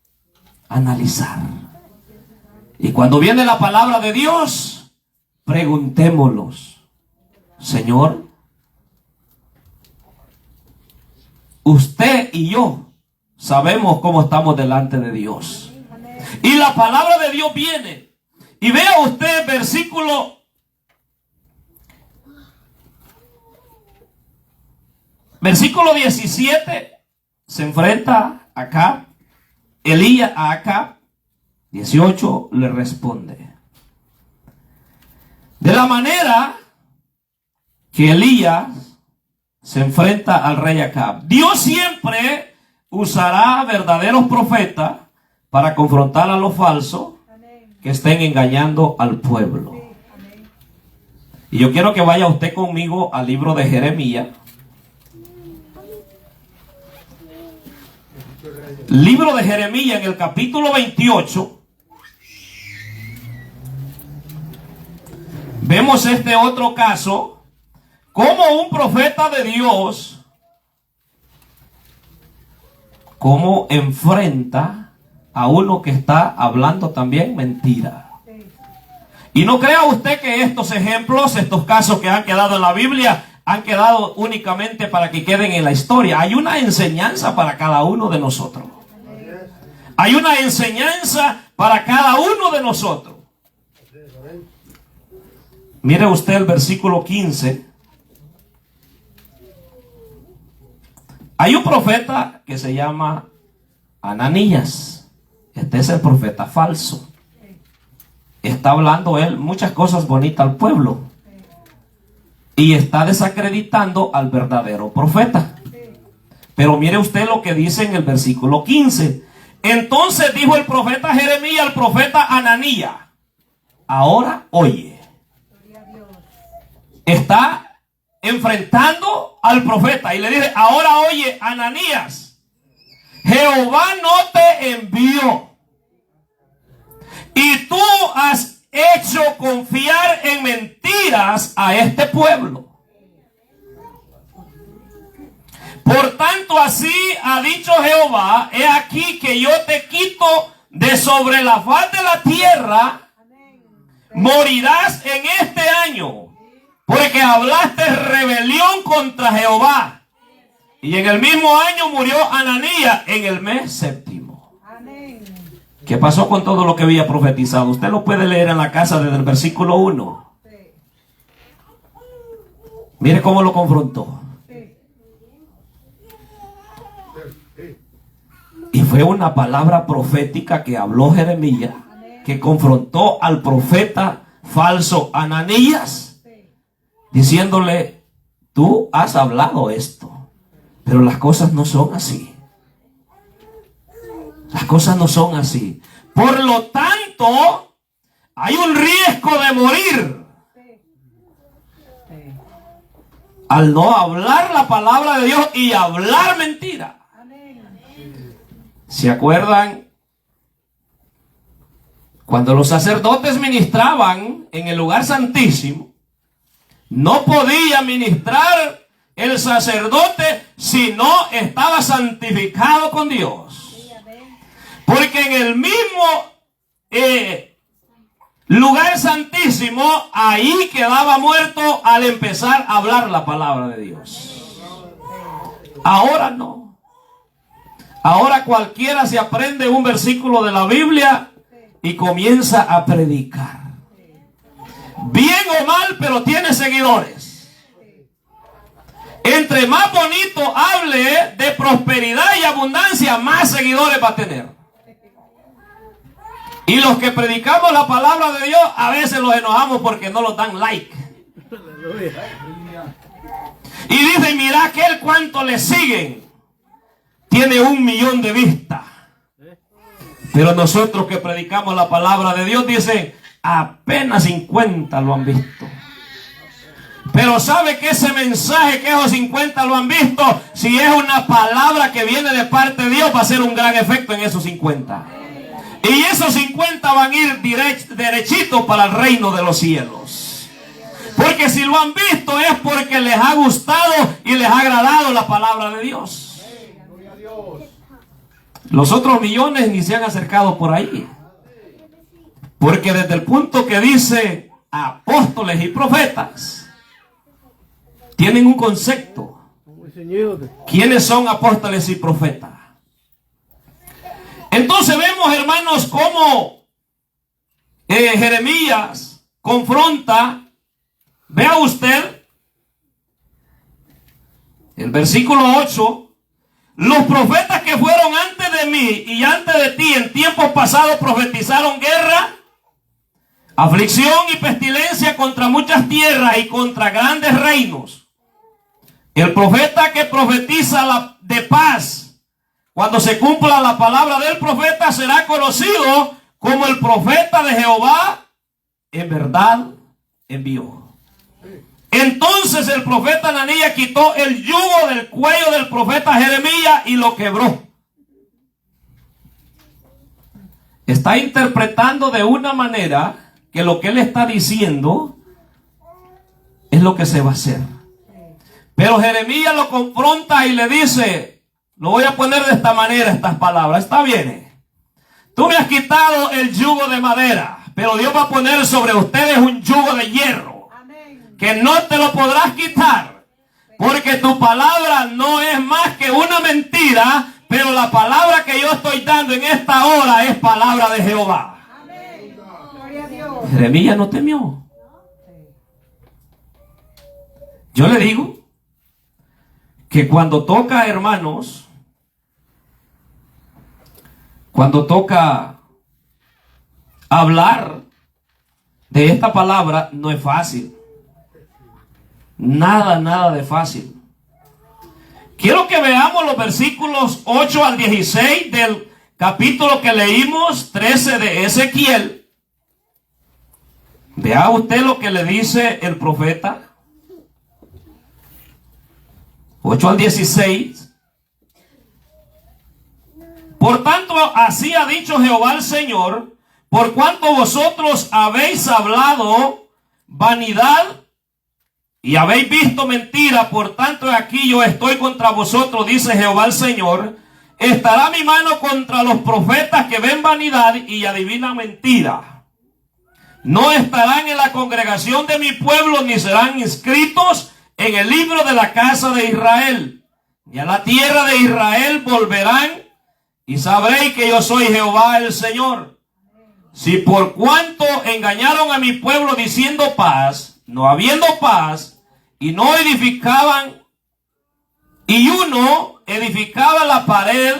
Analizar. Y cuando viene la palabra de Dios, preguntémoslos: Señor, usted y yo sabemos cómo estamos delante de Dios. Y la palabra de Dios viene. Y vea usted versículo 17. Se enfrenta acá Elías a Acab. 18 le responde. De la manera que Elías se enfrenta al rey Acab, Dios siempre usará verdaderos profetas para confrontar a los falsos que estén engañando al pueblo. Y yo quiero que vaya usted conmigo al libro de Jeremías. Libro de Jeremías, en el capítulo 28. Vemos este otro caso, como un profeta de Dios, cómo enfrenta a uno que está hablando también mentira. Y no crea usted que estos ejemplos, estos casos que han quedado en la Biblia, han quedado únicamente para que queden en la historia. Hay una enseñanza para cada uno de nosotros. Hay una enseñanza para cada uno de nosotros. Mire usted el versículo 15. Hay un profeta que se llama Ananías. Este es el profeta falso. Está hablando él muchas cosas bonitas al pueblo. Y está desacreditando al verdadero profeta. Pero mire usted lo que dice en el versículo 15. Entonces dijo el profeta Jeremías al profeta Ananías: ahora oye. Está enfrentando al profeta y le dice: ahora oye, Ananías, Jehová no te envió, y tú has hecho confiar en mentiras a este pueblo. Por tanto, así ha dicho Jehová: he aquí que yo te quito de sobre la faz de la tierra, morirás en este año, porque hablaste rebelión contra Jehová. Y en el mismo año murió Ananías, en el mes séptimo. ¿Qué pasó con todo lo que había profetizado? Usted lo puede leer en la casa desde el versículo 1. Mire cómo lo confrontó. Y fue una palabra profética que habló Jeremías, que confrontó al profeta falso Ananías, diciéndole: tú has hablado esto, pero las cosas no son así. Las cosas no son así. Por lo tanto, hay un riesgo de morir al no hablar la palabra de Dios y hablar mentira. ¿Se acuerdan? Cuando los sacerdotes ministraban en el lugar santísimo, no podía ministrar el sacerdote si no estaba santificado con Dios. Porque en el mismo lugar santísimo, ahí quedaba muerto al empezar a hablar la palabra de Dios. Ahora no. Ahora cualquiera se aprende un versículo de la Biblia y comienza a predicar. Bien o mal, pero tiene seguidores. Entre más bonito hable de prosperidad y abundancia, más seguidores va a tener. Y los que predicamos la palabra de Dios, a veces los enojamos porque no nos dan like. Y dicen, mira aquel cuánto le siguen. Tiene 1 millón de vistas. Pero nosotros que predicamos la palabra de Dios, dicen, apenas 50 lo han visto. Pero sabe que ese mensaje que esos 50 lo han visto, si es una palabra que viene de parte de Dios, va a hacer un gran efecto en esos 50. Y esos 50 van a ir derechito para el reino de los cielos. Porque si lo han visto es porque les ha gustado y les ha agradado la palabra de Dios. Los otros millones ni se han acercado por ahí. Porque desde el punto que dice apóstoles y profetas, tienen un concepto. ¿Quiénes son apóstoles y profetas? Entonces vemos, hermanos, cómo Jeremías confronta. Vea usted el versículo 8. Los profetas que fueron antes de mí y antes de ti en tiempos pasados profetizaron guerra, aflicción y pestilencia contra muchas tierras y contra grandes reinos. El profeta que profetiza de paz, cuando se cumpla la palabra del profeta, será conocido como el profeta de Jehová, en verdad envió. Entonces el profeta Ananías quitó el yugo del cuello del profeta Jeremías y lo quebró. Está interpretando de una manera que lo que él está diciendo es lo que se va a hacer. Pero Jeremías lo confronta y le dice, lo voy a poner de esta manera, estas palabras. Está bien. Tú me has quitado el yugo de madera, pero Dios va a poner sobre ustedes un yugo de hierro, que no te lo podrás quitar, porque tu palabra no es más que una mentira, pero la palabra que yo estoy dando en esta hora es palabra de Jehová. Amén. Gloria a Dios. Jeremías no temió. Yo le digo que cuando toca, hermanos, cuando toca hablar de esta palabra, no es fácil. Nada de fácil. Quiero que veamos los versículos 8 al 16 del capítulo que leímos, 13 de Ezequiel. Vea usted lo que le dice el profeta. 8 al 16. Por tanto, así ha dicho Jehová el Señor, por cuanto vosotros habéis hablado vanidad y habéis visto mentira, por tanto aquí yo estoy contra vosotros, dice Jehová el Señor. Estará mi mano contra los profetas que ven vanidad y adivinan mentira. No estarán en la congregación de mi pueblo, ni serán inscritos en el libro de la casa de Israel. Y a la tierra de Israel volverán, y sabréis que yo soy Jehová el Señor. Si por cuanto engañaron a mi pueblo diciendo paz, no habiendo paz, y no edificaban, y uno edificaba la pared,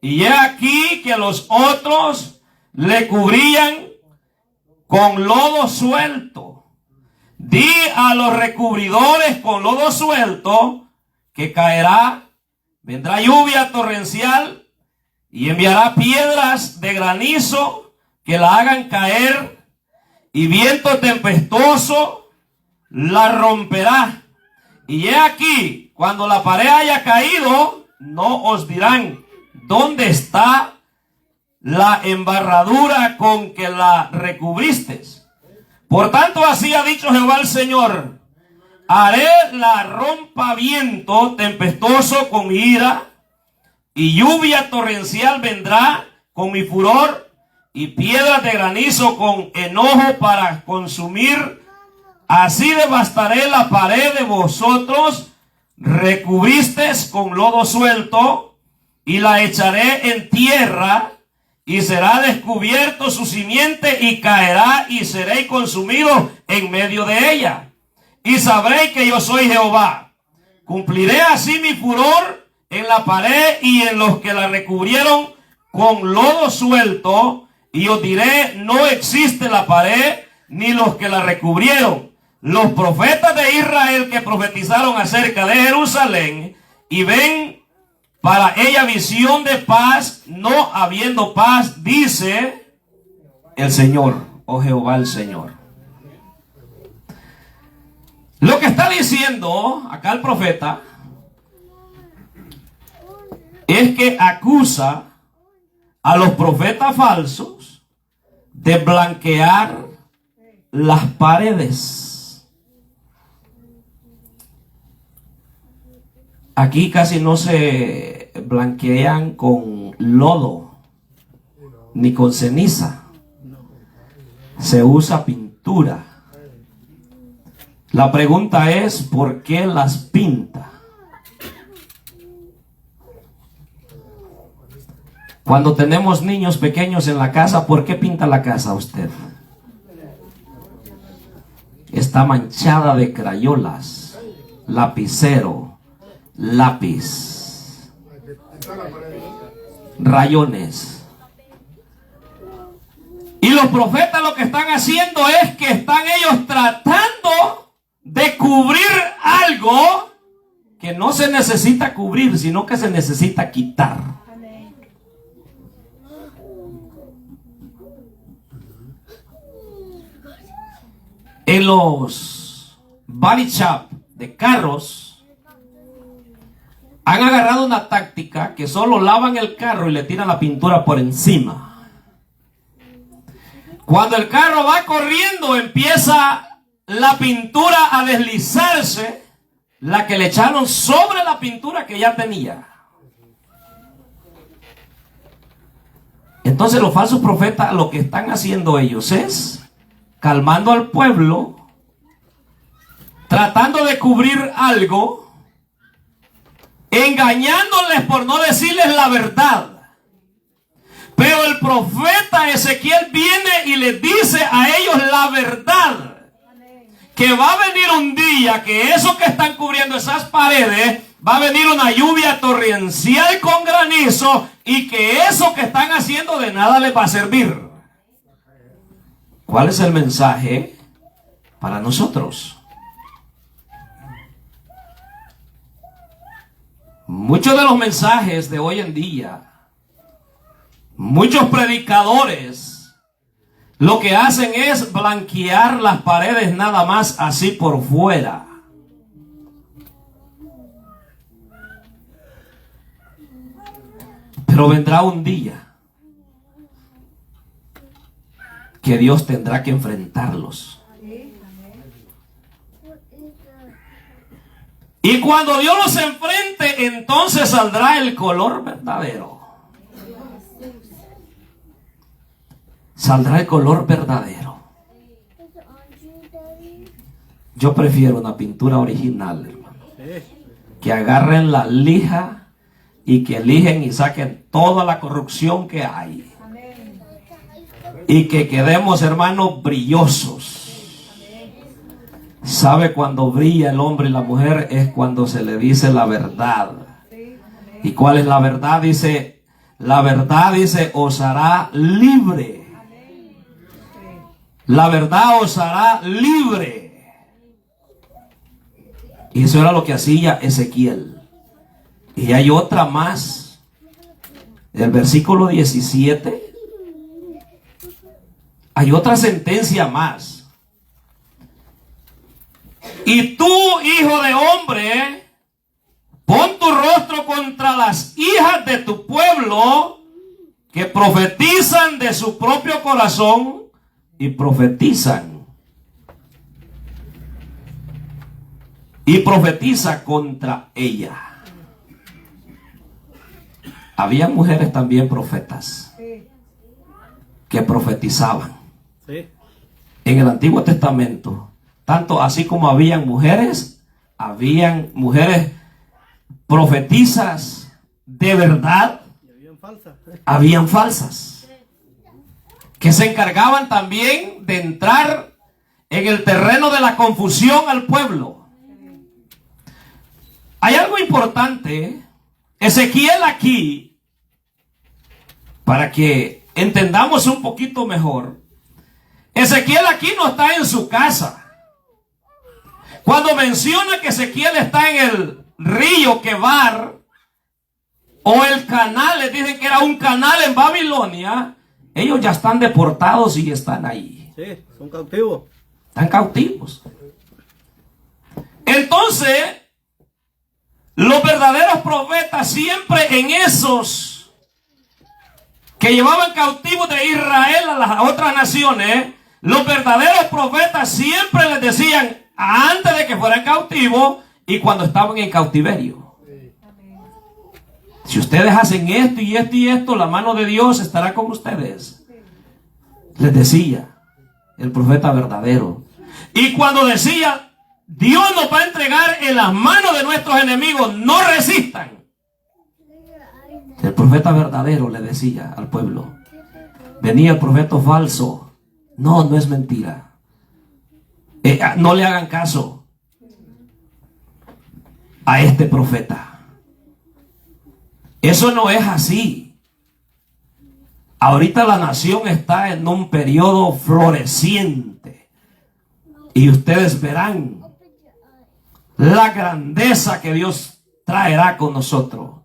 y he aquí que los otros le cubrían con lodo suelto. Di a los recubridores con lodo suelto que caerá, vendrá lluvia torrencial y enviará piedras de granizo que la hagan caer, y viento tempestuoso la romperá. Y he aquí, cuando la pared haya caído, no os dirán dónde está la embarradura con que la recubristeis. Por tanto, así ha dicho Jehová el Señor: haré la rompa viento tempestuoso con mi ira, y lluvia torrencial vendrá con mi furor, y piedras de granizo con enojo para consumir. Así devastaré la pared de vosotros, recubristes con lodo suelto, y la echaré en tierra, y será descubierto su simiente, y caerá, y seréis consumidos en medio de ella. Y sabréis que yo soy Jehová. Cumpliré así mi furor en la pared y en los que la recubrieron con lodo suelto, y os diré, no existe la pared ni los que la recubrieron. Los profetas de Israel que profetizaron acerca de Jerusalén y ven para ella visión de paz, no habiendo paz, dice el Señor, o Jehová el Señor. Lo que está diciendo acá el profeta es que acusa a los profetas falsos de blanquear las paredes. Aquí casi no se blanquean con lodo ni con ceniza. Se usa pintura. La pregunta es, ¿por qué las pinta? Cuando tenemos niños pequeños en la casa, ¿por qué pinta la casa usted? Está manchada de crayolas, lapicero, lápiz, rayones. Y los profetas lo que están haciendo es que están ellos tratando de cubrir algo que no se necesita cubrir, sino que se necesita quitar. En los body shop de carros han agarrado una táctica que solo lavan el carro y le tiran la pintura por encima. Cuando el carro va corriendo, empieza la pintura a deslizarse, la que le echaron sobre la pintura que ya tenía. Entonces los falsos profetas, lo que están haciendo ellos es calmando al pueblo, tratando de cubrir algo, engañándoles por no decirles la verdad. Pero el profeta Ezequiel viene y les dice a ellos la verdad. Que va a venir un día que eso que están cubriendo esas paredes, va a venir una lluvia torrencial con granizo y que eso que están haciendo de nada les va a servir. ¿Cuál es el mensaje para nosotros? Muchos de los mensajes de hoy en día, muchos predicadores, lo que hacen es blanquear las paredes nada más así por fuera. Pero vendrá un día que Dios tendrá que enfrentarlos. Y cuando Dios los enfrente, entonces saldrá el color verdadero. Saldrá el color verdadero. Yo prefiero una pintura original, hermano. Que agarren la lija y que eligen y saquen toda la corrupción que hay. Y que quedemos, hermanos, brillosos. ¿Sabe cuando brilla el hombre y la mujer? Es cuando se le dice la verdad. ¿Y cuál es la verdad? Dice, la verdad dice, os hará libre. La verdad os hará libre. Y eso era lo que hacía Ezequiel. Y hay otra más. El versículo 17. Hay otra sentencia más. Y tú, hijo de hombre, pon tu rostro contra las hijas de tu pueblo que profetizan de su propio corazón y profetizan. Y profetiza contra ella. Había mujeres también profetas que profetizaban. Sí. En el Antiguo Testamento, tanto así como habían mujeres profetizas de verdad, habían falsas, que se encargaban también de entrar en el terreno de la confusión al pueblo. Hay algo importante, Ezequiel aquí, para que entendamos un poquito mejor. Ezequiel aquí no está en su casa. Cuando menciona que Ezequiel está en el río Quebar o el canal, les dicen que era un canal en Babilonia, ellos ya están deportados y están ahí. Sí, son cautivos. Están cautivos. Entonces, los verdaderos profetas siempre en esos que llevaban cautivos de Israel a las otras naciones, los verdaderos profetas siempre les decían antes de que fueran cautivos y cuando estaban en cautiverio: si ustedes hacen esto y esto y esto, la mano de Dios estará con ustedes. Les decía el profeta verdadero. Y cuando decía: Dios nos va a entregar en las manos de nuestros enemigos, no resistan, el profeta verdadero le decía al pueblo. Venía el profeta falso: no, no es mentira. No le hagan caso a este profeta. Eso no es así. Ahorita la nación está en un periodo floreciente y ustedes verán la grandeza que Dios traerá con nosotros.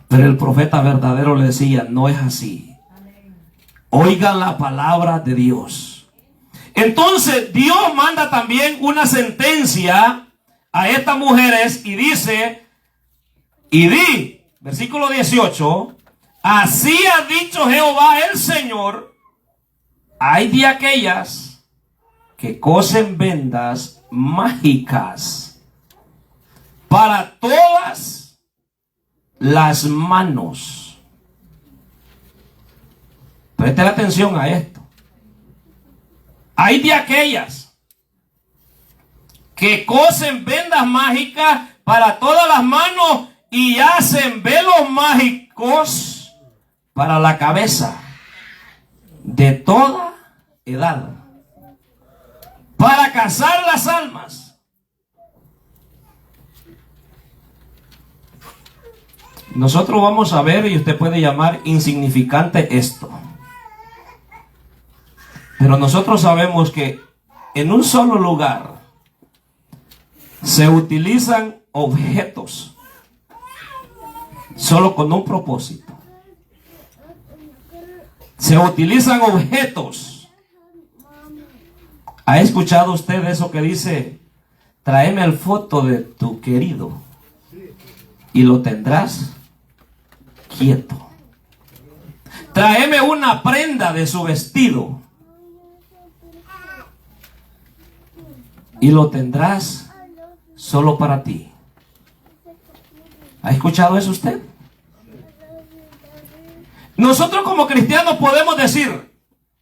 Pero el profeta verdadero le decía: no es así. Oigan la palabra de Dios. Entonces Dios manda también una sentencia a estas mujeres y dice: y di, versículo 18, así ha dicho Jehová el Señor, hay de aquellas que cosen vendas mágicas para todas las manos. Presten atención a esto. Hay de aquellas que cosen vendas mágicas para todas las manos y hacen velos mágicos para la cabeza de toda edad, para cazar las almas. Nosotros vamos a ver, y usted puede llamar insignificante esto, pero nosotros sabemos que en un solo lugar se utilizan objetos solo con un propósito. Se utilizan objetos. ¿Ha escuchado usted eso que dice: tráeme el foto de tu querido y lo tendrás quieto? Tráeme una prenda de su vestido y lo tendrás solo para ti. ¿Ha escuchado eso usted? Nosotros como cristianos podemos decir: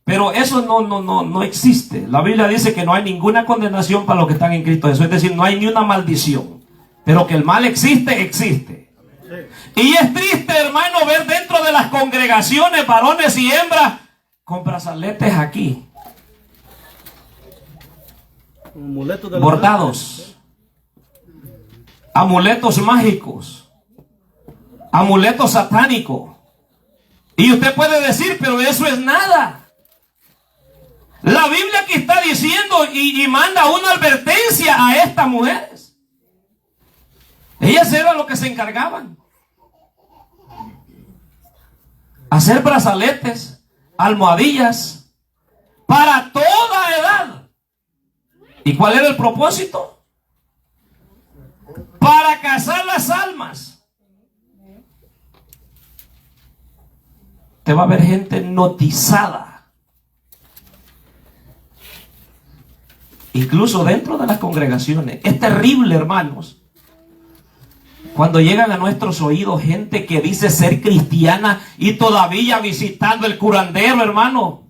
pero eso no existe. La Biblia dice que no hay ninguna condenación para los que están en Cristo Jesús. Es decir, no hay ni una maldición. Pero que el mal existe, existe. Y es triste, hermano, ver dentro de las congregaciones varones y hembras con brazaletes aquí, bordados, amuletos mágicos, amuletos satánicos. Y usted puede decir: pero eso es nada. La Biblia aquí está diciendo y manda una advertencia a estas mujeres. Ellas eran lo que se encargaban: hacer brazaletes, almohadillas para toda edad. ¿Y cuál era el propósito? Para cazar las almas. Te va a haber gente notizada, incluso dentro de las congregaciones. Es terrible, hermanos, cuando llegan a nuestros oídos gente que dice ser cristiana y todavía visitando el curandero, hermano.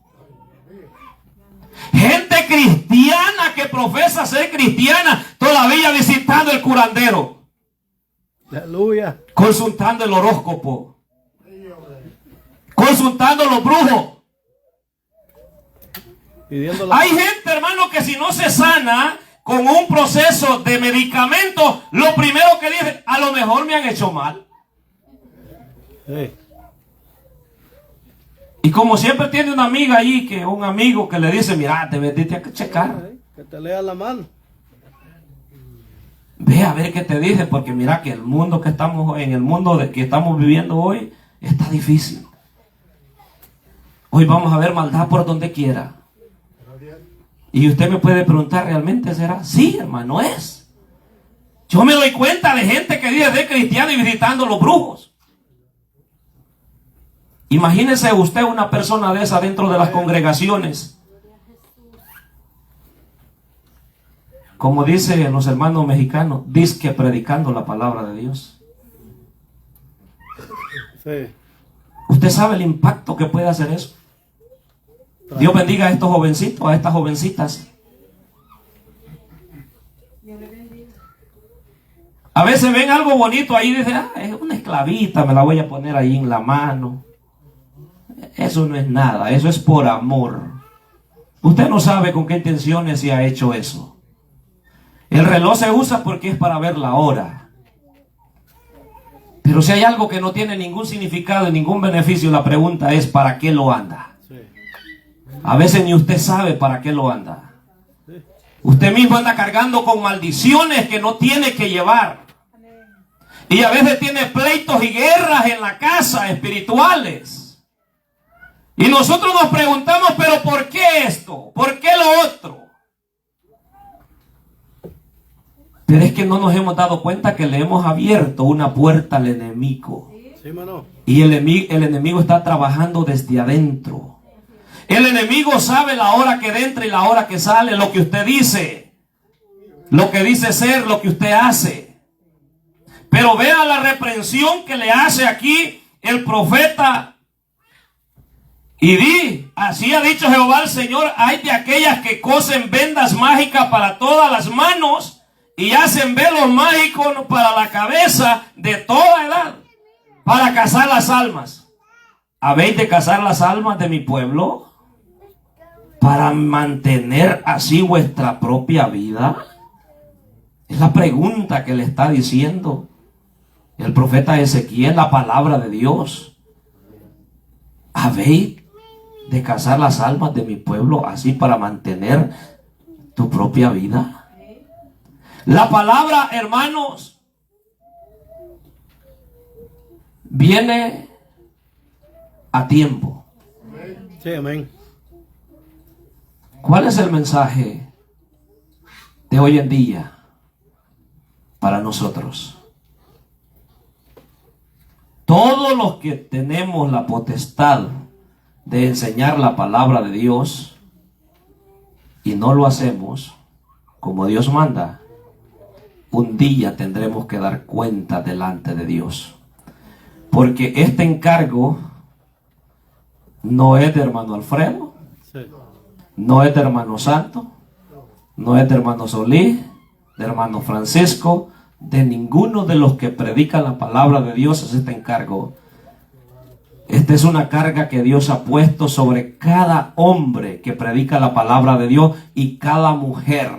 Gente cristiana que profesa ser cristiana, todavía visitando el curandero. Aleluya. Consultando el horóscopo, consultando los brujos. Hay gente, hermano, que si no se sana con un proceso de medicamento, lo primero que dice: a lo mejor me han hecho mal. Sí. Y como siempre tiene una amiga ahí, un amigo que le dice, mira, te vendiste a checar. Que te lea la mano. Ve a ver qué te dice, porque mira que el mundo que estamos, en el mundo que estamos viviendo hoy, está difícil. Hoy vamos a ver maldad por donde quiera. Y usted me puede preguntar, ¿realmente será? Sí, hermano, es. Yo me doy cuenta de gente que dice de cristiano y visitando los brujos. Imagínese usted una persona de esa dentro de las congregaciones. Como dicen los hermanos mexicanos, dizque predicando la palabra de Dios. Sí. ¿Usted sabe el impacto que puede hacer eso? Dios bendiga a estos jovencitos, a estas jovencitas. A veces ven algo bonito ahí y dicen, es una esclavita, me la voy a poner ahí en la mano. Eso no es nada, eso es por amor. Usted no sabe con qué intenciones se ha hecho eso. El reloj se usa porque es para ver la hora. Pero si hay algo que no tiene ningún significado y ningún beneficio, la pregunta es, ¿para qué lo anda? A veces ni usted sabe para qué lo anda. Usted mismo anda cargando con maldiciones que no tiene que llevar. Y a veces tiene pleitos y guerras en la casa espirituales. Y nosotros nos preguntamos, ¿pero por qué esto? ¿Por qué lo otro? Pero es que no nos hemos dado cuenta que le hemos abierto una puerta al enemigo. Sí, mano. Y el enemigo está trabajando desde adentro. El enemigo sabe la hora que entra y la hora que sale, lo que usted dice, lo que dice ser, lo que usted hace. Pero vea la reprensión que le hace aquí el profeta. Y di, así ha dicho Jehová el Señor, hay de aquellas que cosen vendas mágicas para todas las manos y hacen velos mágicos para la cabeza de toda edad, para cazar las almas. ¿Habéis de cazar las almas de mi pueblo para mantener así vuestra propia vida? Es la pregunta que le está diciendo el profeta Ezequiel, la palabra de Dios. ¿Habéis de cazar las almas de mi pueblo así para mantener tu propia vida? La palabra, hermanos, viene a tiempo. Sí, amén. ¿Cuál es el mensaje de hoy en día para nosotros? Todos los que tenemos la potestad de enseñar la palabra de Dios y no lo hacemos como Dios manda, un día tendremos que dar cuenta delante de Dios. Porque este encargo no es de hermano Alfredo, Sí. no es de hermano Santo, no es de hermano Solís, de hermano Francisco, de ninguno de los que predican la palabra de Dios es este encargo. Esta es una carga que Dios ha puesto sobre cada hombre que predica la palabra de Dios y cada mujer.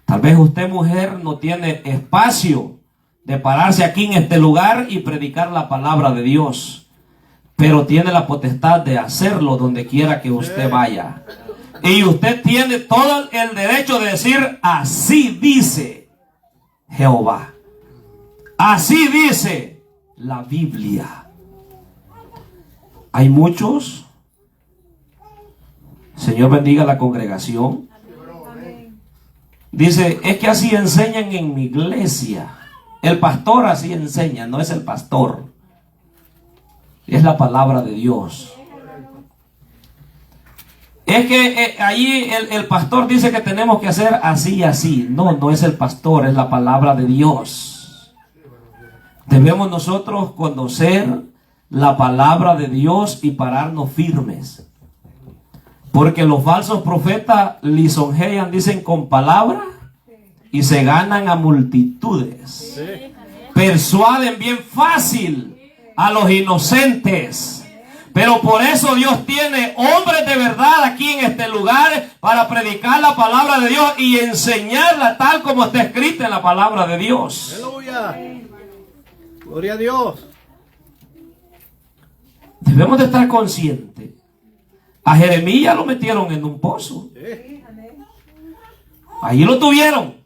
Tal vez usted, mujer, no tiene espacio de pararse aquí en este lugar y predicar la palabra de Dios, pero tiene la potestad de hacerlo donde quiera que usted vaya. Y usted tiene todo el derecho de decir, así dice Jehová. Así dice la Biblia. Hay muchos. Señor bendiga la congregación. Dice, es que así enseñan en mi iglesia. El pastor así enseña, no es el pastor. Es la palabra de Dios. Es que allí el pastor dice que tenemos que hacer así y así. No, no es el pastor, es la palabra de Dios. Debemos nosotros conocer la palabra de Dios y pararnos firmes. Porque los falsos profetas lisonjean, dicen con palabra y se ganan a multitudes. Persuaden bien fácil a los inocentes. Pero por eso Dios tiene hombres de verdad aquí en este lugar para predicar la palabra de Dios y enseñarla tal como está escrita en la palabra de Dios. Aleluya. Gloria a Dios. Debemos de estar conscientes. A Jeremías lo metieron en un pozo. Allí lo tuvieron.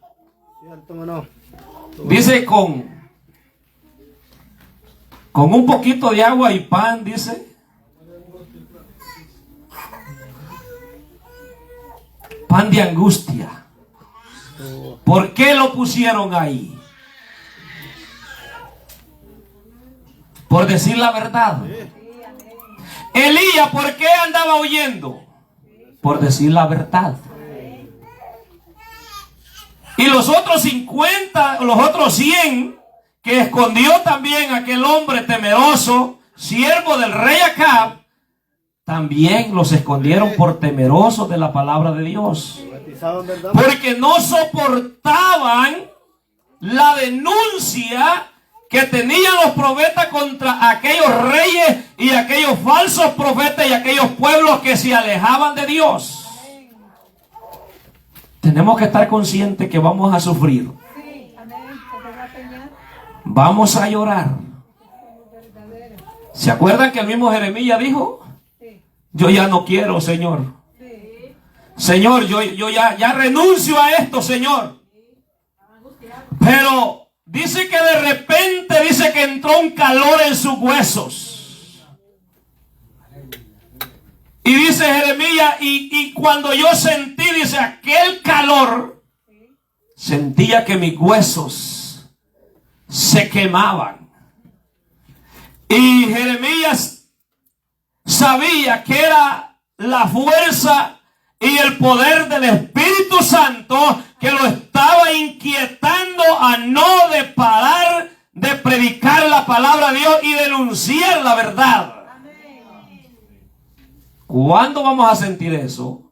Dice con un poquito de agua y pan, dice. Pan de angustia. ¿Por qué lo pusieron ahí? Por decir la verdad. Elías, ¿por qué andaba huyendo? Por decir la verdad. Y los otros 50, los otros 100, que escondió también aquel hombre temeroso, siervo del rey Acab, también los escondieron por temerosos de la palabra de Dios. Porque no soportaban la denuncia que tenían los profetas contra aquellos reyes y aquellos falsos profetas y aquellos pueblos que se alejaban de Dios. Tenemos que estar conscientes que vamos a sufrir. Vamos a llorar. ¿Se acuerdan que el mismo Jeremías dijo? Yo ya no quiero, Señor. Señor, yo ya renuncio a esto, Señor. Pero dice que de repente, dice que entró un calor en sus huesos. Y dice Jeremías, y cuando yo sentí, dice, aquel calor, sentía que mis huesos se quemaban. Y Jeremías sabía que era la fuerza y el poder del Espíritu Santo que lo estaba inquietando a no de parar de predicar la palabra de Dios y denunciar la verdad. ¿Cuándo vamos a sentir eso?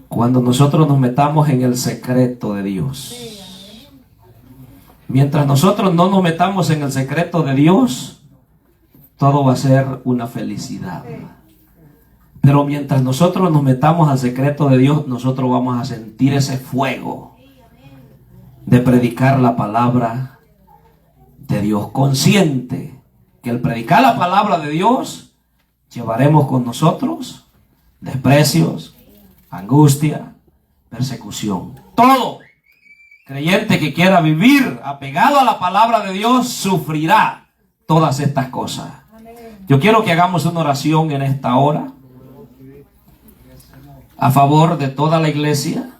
Cuando nosotros nos metamos en el secreto de Dios. Mientras nosotros no nos metamos en el secreto de Dios, todo va a ser una felicidad. Pero mientras nosotros nos metamos al secreto de Dios, nosotros vamos a sentir ese fuego de predicar la palabra de Dios. Consciente que el predicar la palabra de Dios, llevaremos con nosotros desprecios, angustia, persecución. Todo creyente que quiera vivir apegado a la palabra de Dios sufrirá todas estas cosas. Yo quiero que hagamos una oración en esta hora a favor de toda la iglesia.